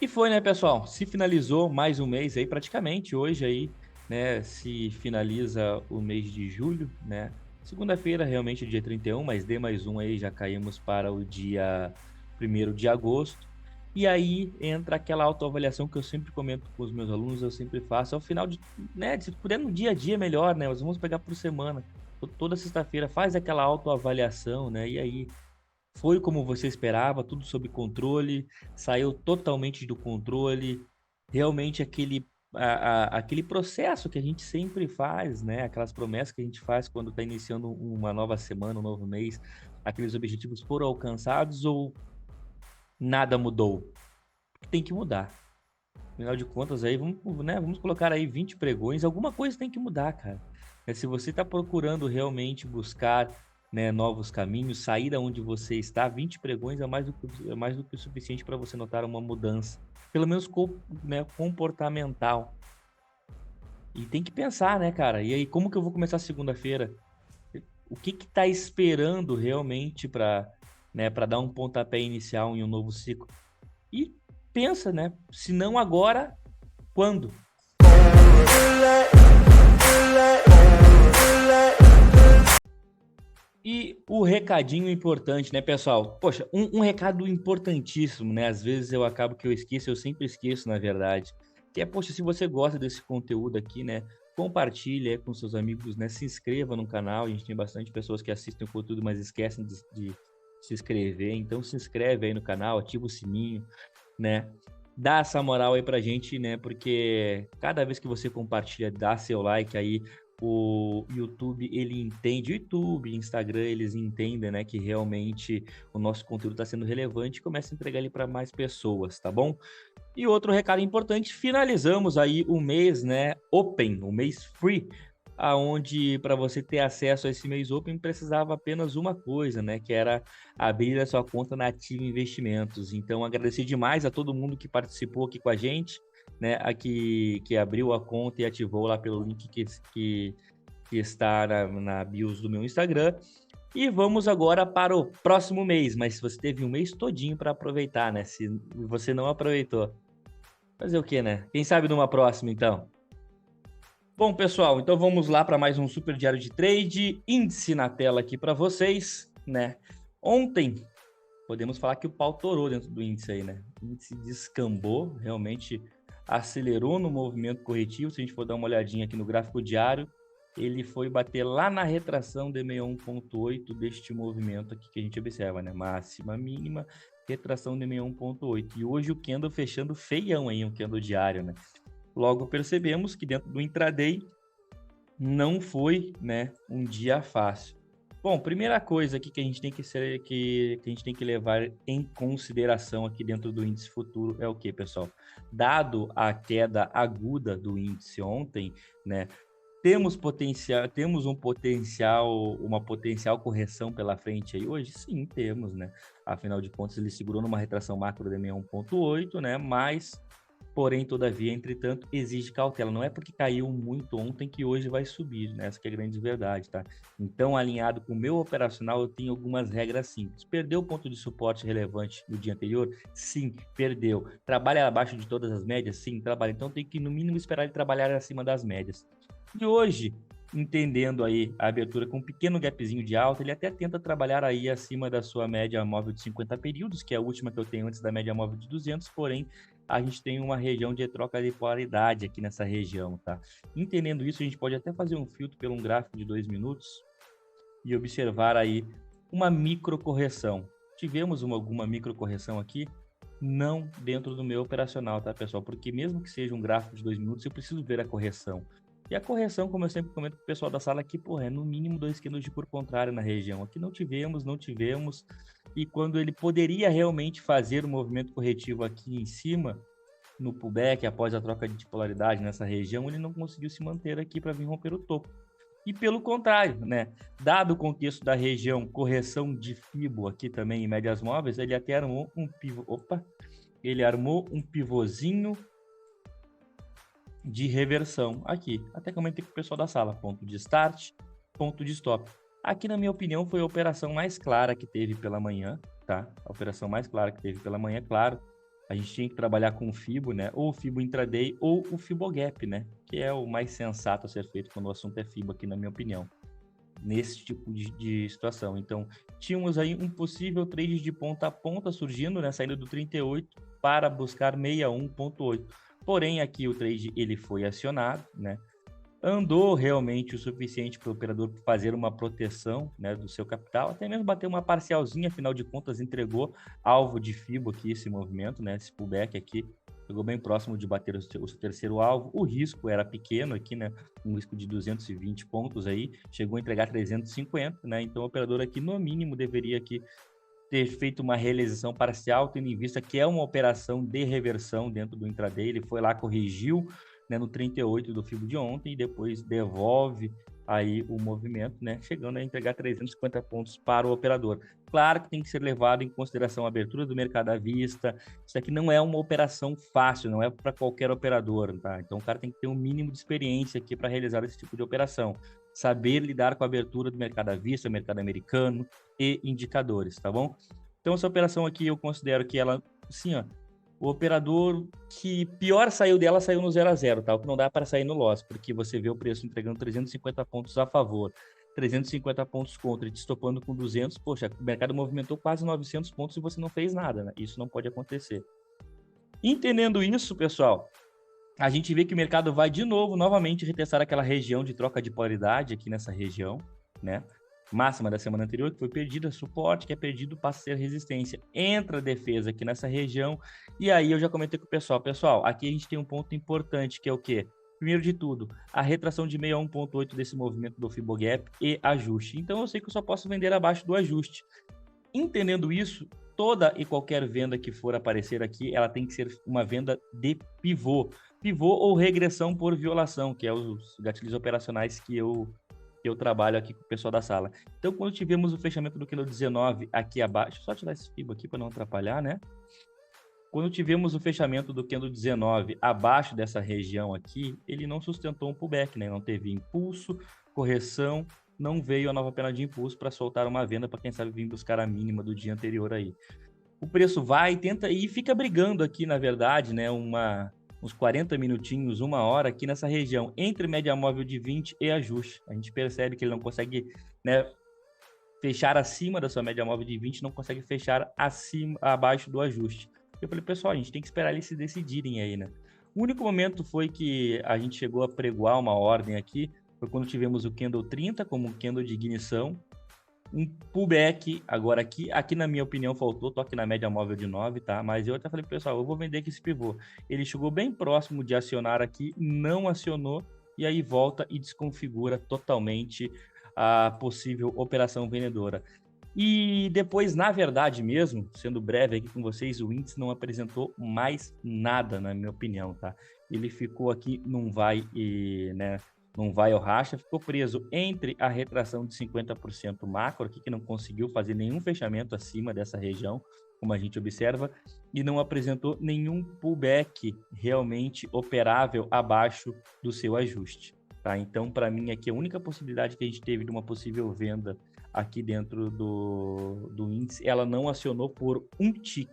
E foi, né, pessoal? Se finalizou mais um mês aí, praticamente hoje aí, né, se finaliza o mês de julho, né? Segunda-feira, realmente, dia 31, mas dê mais um aí, já caímos para o dia 1º de agosto. E aí entra aquela autoavaliação que eu sempre comento com os meus alunos, eu sempre faço, ao final de, né, se puder no dia a dia melhor, né? Nós vamos pegar por semana. Toda sexta-feira faz aquela autoavaliação, né? E aí, foi como você esperava, tudo sob controle, saiu totalmente do controle, realmente aquele processo que a gente sempre faz, né, aquelas promessas que a gente faz quando está iniciando uma nova semana, um novo mês, aqueles objetivos foram alcançados ou nada mudou? Tem que mudar. Afinal de contas aí, vamos colocar aí 20 pregões, alguma coisa tem que mudar, cara. Se você está procurando realmente buscar, né, novos caminhos, sair da onde você está, 20 pregões é mais do que o suficiente para você notar uma mudança, pelo menos né, comportamental. E tem que pensar, né, cara? E aí, como que eu vou começar segunda-feira? O que que tá esperando realmente para, né, para dar um pontapé inicial em um novo ciclo? E pensa, né? Se não agora, quando? E o recadinho importante, né, pessoal? Poxa, um recado importantíssimo, né? Às vezes eu acabo que eu esqueço, eu sempre esqueço, na verdade. Que é, poxa, se você gosta desse conteúdo aqui, né? Compartilhe aí com seus amigos, né? Se inscreva no canal. A gente tem bastante pessoas que assistem o conteúdo, mas esquecem de se inscrever. Então se inscreve aí no canal, ativa o sininho, né? Dá essa moral aí pra gente, né? Porque cada vez que você compartilha, dá seu like aí, o YouTube, ele entende, o YouTube, Instagram, eles entendem, né, que realmente o nosso conteúdo está sendo relevante e começa a entregar ele para mais pessoas, tá bom? E outro recado importante, finalizamos aí o mês, né, Open, o mês free, aonde para você ter acesso a esse mês Open precisava apenas uma coisa, né, que era abrir a sua conta na Ativa Investimentos. Então agradecer demais a todo mundo que participou aqui com a gente, né, aqui que abriu a conta e ativou lá pelo link que está na bios do meu Instagram. E vamos agora para o próximo mês, mas você teve um mês todinho para aproveitar, né? Se você não aproveitou, fazer o quê, né? Quem sabe numa próxima, então. Bom, pessoal, então vamos lá para mais um super diário de trade, índice na tela aqui para vocês, né? Ontem, podemos falar que o pau torou dentro do índice aí, né? O índice descambou, realmente acelerou no movimento corretivo. Se a gente for dar uma olhadinha aqui no gráfico diário, ele foi bater lá na retração de 61.8 deste movimento aqui que a gente observa, né? Máxima, mínima, retração de 61.8. E hoje o candle fechando feião aí, um candle diário, né? Logo percebemos que dentro do intraday não foi, né, um dia fácil. Bom, primeira coisa aqui que a gente tem que a gente tem que levar em consideração aqui dentro do índice futuro é o que, pessoal? Dado a queda aguda do índice ontem, né, temos uma potencial correção pela frente aí hoje? Sim, temos, né? Afinal de contas, ele segurou numa retração macro de 61.8, né? Mas porém, todavia, entretanto, exige cautela. Não é porque caiu muito ontem que hoje vai subir, né? Essa que é a grande verdade, tá? Então, alinhado com o meu operacional, eu tenho algumas regras simples. Perdeu o ponto de suporte relevante no dia anterior? Sim, perdeu. Trabalha abaixo de todas as médias? Sim, trabalha. Então, tem que, no mínimo, esperar ele trabalhar acima das médias. E hoje, entendendo aí a abertura com um pequeno gapzinho de alta, ele até tenta trabalhar aí acima da sua média móvel de 50 períodos, que é a última que eu tenho antes da média móvel de 200, porém, a gente tem uma região de troca de polaridade aqui nessa região, tá? Entendendo isso, a gente pode até fazer um filtro pelo um gráfico de 2 minutos e observar aí uma microcorreção. Tivemos alguma microcorreção aqui? Não dentro do meu operacional, tá, pessoal? Porque mesmo que seja um gráfico de 2 minutos, eu preciso ver a correção. E a correção, como eu sempre comento com o pessoal da sala aqui, porra, é no mínimo 2 quilos de por contrário na região. Aqui não tivemos. E quando ele poderia realmente fazer o movimento corretivo aqui em cima, no pullback, após a troca de polaridade nessa região, ele não conseguiu se manter aqui para vir romper o topo. E pelo contrário, né? Dado o contexto da região, correção de Fibo aqui também em médias móveis, ele até armou um pivô. Opa! Ele armou um pivôzinho de reversão aqui. Até comentei com o pessoal da sala. Ponto de start, ponto de stop. Aqui, na minha opinião, foi a operação mais clara que teve pela manhã, tá? A operação mais clara que teve pela manhã, claro. a gente tinha que trabalhar com o FIBO, né? Ou o FIBO intraday ou o FIBOGAP, né? Que é o mais sensato a ser feito quando o assunto é FIBO aqui, na minha opinião, nesse tipo de situação. Então, tínhamos aí um possível trade de ponta a ponta surgindo, né? Saindo do 38 para buscar 61,8. Porém, aqui o trade ele foi acionado, né? Andou realmente o suficiente para o operador fazer uma proteção, né, do seu capital, até mesmo bater uma parcialzinha, afinal de contas entregou alvo de FIBO aqui, esse movimento, né, esse pullback aqui, chegou bem próximo de bater o seu terceiro alvo, o risco era pequeno aqui, né, um risco de 220 pontos aí, chegou a entregar 350, né, então o operador aqui no mínimo deveria aqui ter feito uma realização parcial, tendo em vista que é uma operação de reversão dentro do intraday, ele foi lá, corrigiu, né, no 38 do FIBO de ontem e depois devolve aí o movimento, né, chegando a entregar 350 pontos para o operador. Claro que tem que ser levado em consideração a abertura do mercado à vista, isso aqui não é uma operação fácil, não é para qualquer operador, tá? Então o cara tem que ter um mínimo de experiência aqui para realizar esse tipo de operação, saber lidar com a abertura do mercado à vista, mercado americano e indicadores, tá bom? Então essa operação aqui eu considero que ela, sim, ó, o operador que pior saiu dela saiu no 0 a 0, tá? O que não dá para sair no loss, porque você vê o preço entregando 350 pontos a favor, 350 pontos contra, e te estopando com 200, poxa, o mercado movimentou quase 900 pontos e você não fez nada, né? Isso não pode acontecer. Entendendo isso, pessoal, a gente vê que o mercado vai de novo, novamente, retestar aquela região de troca de polaridade aqui nessa região, né? Máxima da semana anterior, que foi perdida, suporte, que é perdido, passa a ser resistência. Entra a defesa aqui nessa região, e aí eu já comentei com o pessoal. Pessoal, aqui a gente tem um ponto importante, que é o quê? Primeiro de tudo, a retração de 61,8 desse movimento do FIBOGAP e ajuste. Então eu sei que eu só posso vender abaixo do ajuste. Entendendo isso, toda e qualquer venda que for aparecer aqui, ela tem que ser uma venda de pivô. Pivô ou regressão por violação, que é os gatilhos operacionais que eu trabalho aqui com o pessoal da sala. Então, quando tivemos o fechamento do candle 19 aqui abaixo, só tirar esse FIBO aqui para não atrapalhar, né? Quando tivemos o fechamento do candle 19 abaixo dessa região aqui, ele não sustentou um pullback, né? Não teve impulso, correção, não veio a nova pena de impulso para soltar uma venda para quem sabe vir buscar a mínima do dia anterior aí. O preço vai, tenta e fica brigando aqui, na verdade, né? Uns 40 minutinhos, uma hora aqui nessa região, entre média móvel de 20 e ajuste. A gente percebe que ele não consegue, né, fechar acima da sua média móvel de 20, não consegue fechar abaixo do ajuste. Eu falei, pessoal, a gente tem que esperar eles se decidirem aí, né? O único momento foi que a gente chegou a pregoar uma ordem aqui, foi quando tivemos o candle 30 como um candle de ignição, um pullback agora aqui na minha opinião faltou toque na média móvel de 9, tá? Mas eu até falei, pessoal, eu vou vender aqui esse pivô. Ele chegou bem próximo de acionar aqui, não acionou, e aí volta e desconfigura totalmente a possível operação vendedora. E depois, na verdade mesmo, sendo breve aqui com vocês, o índice não apresentou mais nada, na minha opinião, tá? Ele ficou aqui, não vai ou racha, ficou preso entre a retração de 50% macro, aqui que não conseguiu fazer nenhum fechamento acima dessa região, como a gente observa, e não apresentou nenhum pullback realmente operável abaixo do seu ajuste, tá? Então, para mim, aqui a única possibilidade que a gente teve de uma possível venda aqui dentro do índice, ela não acionou por um tique,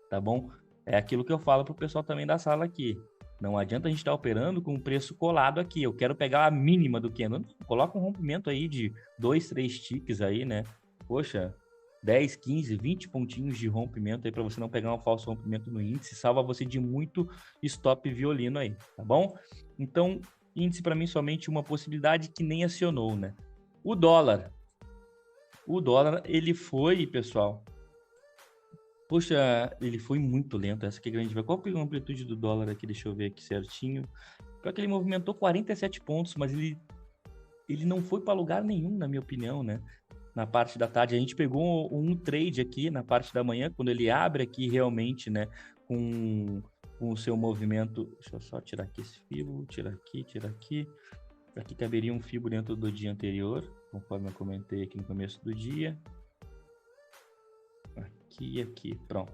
tá bom? É aquilo que eu falo para o pessoal também da sala aqui. Não adianta a gente estar operando com o preço colado aqui. Eu quero pegar a mínima do candle. Coloca um rompimento aí de 2, 3 ticks aí, né? Poxa, 10, 15, 20 pontinhos de rompimento aí para você não pegar um falso rompimento no índice. Salva você de muito stop violino aí, tá bom? Então, índice para mim somente uma possibilidade que nem acionou, né? O dólar, ele foi, pessoal, poxa, ele foi muito lento. Essa aqui é a grande. Qual foi a amplitude do dólar aqui? Deixa eu ver aqui certinho. Pior que ele movimentou 47 pontos, mas ele não foi para lugar nenhum, na minha opinião, né? Na parte da tarde. A gente pegou um trade aqui na parte da manhã, quando ele abre aqui realmente, né? Com o seu movimento. Deixa eu só tirar aqui esse fibro. Tira aqui. Aqui caberia um fibro dentro do dia anterior, conforme eu comentei aqui no começo do dia. Aqui, pronto.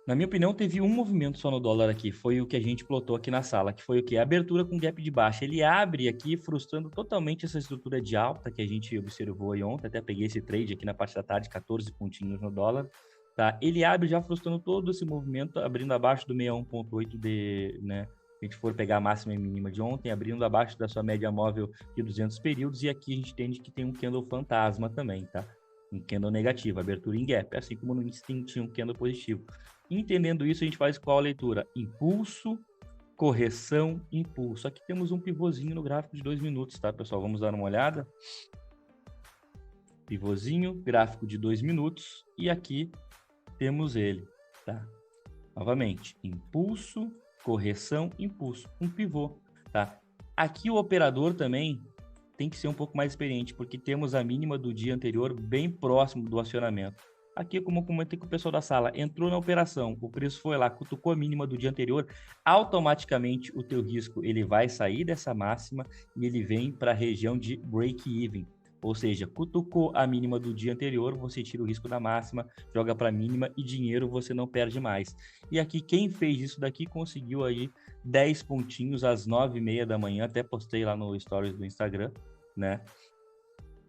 Na minha opinião, teve um movimento só no dólar aqui, foi o que a gente plotou aqui na sala, que foi o quê? A abertura com gap de baixa. Ele abre aqui, frustrando totalmente essa estrutura de alta que a gente observou aí ontem, até peguei esse trade aqui na parte da tarde, 14 pontinhos no dólar. tá? Ele abre já frustrando todo esse movimento, abrindo abaixo do 61.8 de, né? Se a gente for pegar a máxima e mínima de ontem, abrindo abaixo da sua média móvel de 200 períodos, e aqui a gente entende que tem um candle fantasma também, tá? Um candle negativo, abertura em gap, assim como no índice tinha um candle positivo. Entendendo isso, a gente faz qual a leitura? Impulso, correção, impulso. Aqui temos um pivôzinho no gráfico de 2 minutos, tá, pessoal? Vamos dar uma olhada. Pivôzinho, gráfico de 2 minutos, e aqui temos ele, tá? Novamente, impulso, correção, impulso, um pivô, tá? Aqui o operador também tem que ser um pouco mais experiente, porque temos a mínima do dia anterior bem próximo do acionamento. Aqui, como eu comentei com o pessoal da sala, entrou na operação, o preço foi lá, cutucou a mínima do dia anterior, automaticamente o teu risco ele vai sair dessa máxima e ele vem para a região de break-even. Ou seja, cutucou a mínima do dia anterior, você tira o risco da máxima, joga para a mínima e dinheiro você não perde mais. E aqui quem fez isso daqui conseguiu aí 10 pontinhos às 9h30 da manhã, até postei lá no stories do Instagram, né?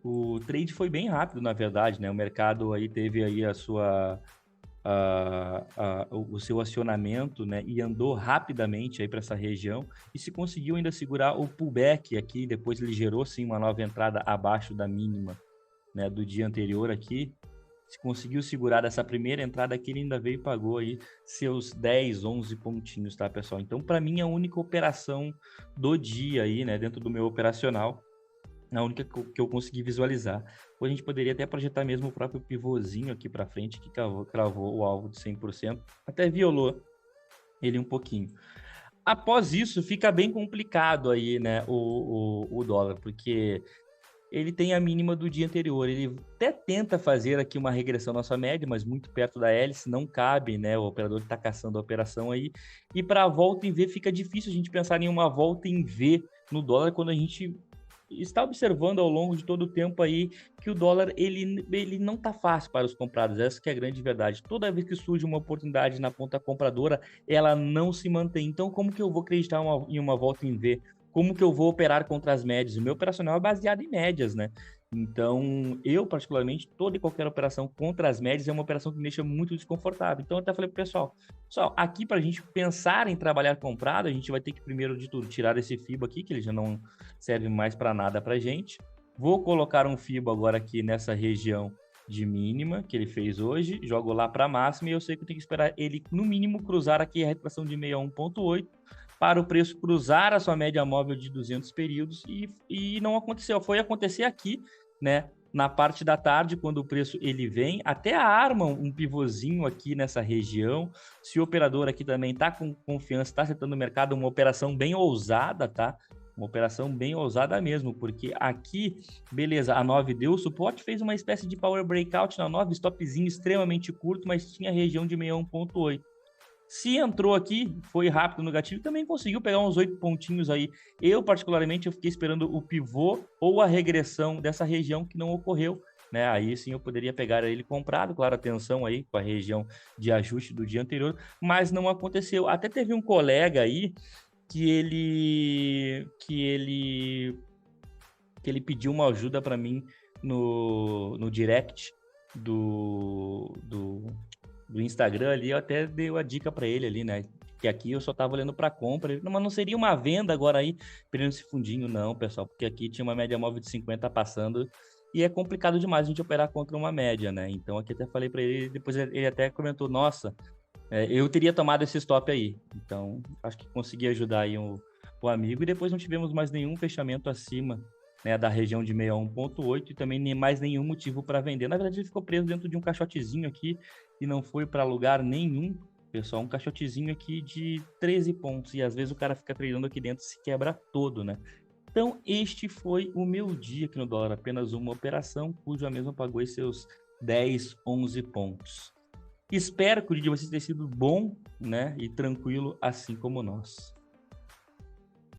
O trade foi bem rápido, na verdade, né? O mercado aí teve aí o seu acionamento, né? E andou rapidamente aí para essa região e se conseguiu ainda segurar o pullback aqui. Depois ele gerou sim uma nova entrada abaixo da mínima, né? Do dia anterior aqui. Se conseguiu segurar essa primeira entrada aqui, ele ainda veio e pagou aí seus 10, 11 pontinhos, tá, pessoal? Então, para mim, a única operação do dia aí, né? Dentro do meu operacional, a única que eu consegui visualizar. Ou a gente poderia até projetar mesmo o próprio pivôzinho aqui para frente, que cravou o alvo de 100%, até violou ele um pouquinho. Após isso, fica bem complicado aí, né, o dólar, porque ele tem a mínima do dia anterior. Ele até tenta fazer aqui uma regressão na sua média, mas muito perto da hélice, não cabe, né? O operador está caçando a operação aí. E para a volta em V fica difícil a gente pensar em uma volta em V no dólar quando a gente está observando ao longo de todo o tempo aí que o dólar ele não tá fácil para os comprados, essa que é a grande verdade. Toda vez que surge uma oportunidade na ponta compradora, ela não se mantém. Então, como que eu vou acreditar em uma volta em V? Como que eu vou operar contra as médias? O meu operacional é baseado em médias, né? Então, eu, particularmente, toda e qualquer operação contra as médias é uma operação que me deixa muito desconfortável. Então, eu até falei pro pessoal, aqui para a gente pensar em trabalhar comprado, a gente vai ter que, primeiro de tudo, tirar esse FIBO aqui, que ele já não serve mais para nada para gente. Vou colocar um FIBO agora aqui nessa região de mínima que ele fez hoje, jogo lá para máxima e eu sei que eu tenho que esperar ele, no mínimo, cruzar aqui a retração de 61.8 para o preço cruzar a sua média móvel de 200 períodos e não aconteceu. Foi acontecer aqui, né? Na parte da tarde, quando o preço ele vem, até armam um pivôzinho aqui nessa região. Se o operador aqui também está com confiança, está acertando o mercado, uma operação bem ousada, tá? Uma operação bem ousada mesmo, porque aqui, beleza, a 9 deu o suporte, fez uma espécie de power breakout na 9, stopzinho extremamente curto, mas tinha região de 61.8. Se entrou aqui, foi rápido no gatilho, também conseguiu pegar uns 8 pontinhos aí. Eu, particularmente, eu fiquei esperando o pivô ou a regressão dessa região que não ocorreu, né? Aí sim eu poderia pegar ele comprado, claro, atenção aí com a região de ajuste do dia anterior, mas não aconteceu. Até teve um colega aí que ele pediu uma ajuda para mim no direct do Instagram ali, eu até dei a dica para ele ali, né? Que aqui eu só tava olhando para compra. Ele, não, mas não seria uma venda agora aí, perdendo esse fundinho, não, pessoal, porque aqui tinha uma média móvel de 50 passando e é complicado demais a gente operar contra uma média, né? Então aqui até falei para ele, depois ele até comentou, nossa, eu teria tomado esse stop aí. Então acho que consegui ajudar aí o amigo e depois não tivemos mais nenhum fechamento acima, né, da região de 61.8 e também nem mais nenhum motivo para vender. Na verdade, ele ficou preso dentro de um caixotezinho aqui e não foi para lugar nenhum, pessoal. Um caixotezinho aqui de 13 pontos e às vezes o cara fica treinando aqui dentro e se quebra todo, né? Então, este foi o meu dia aqui no dólar. Apenas uma operação, cujo a mesma pagou os seus 10, 11 pontos. Espero que o dia de vocês tenha sido bom, né, e tranquilo, assim como nós.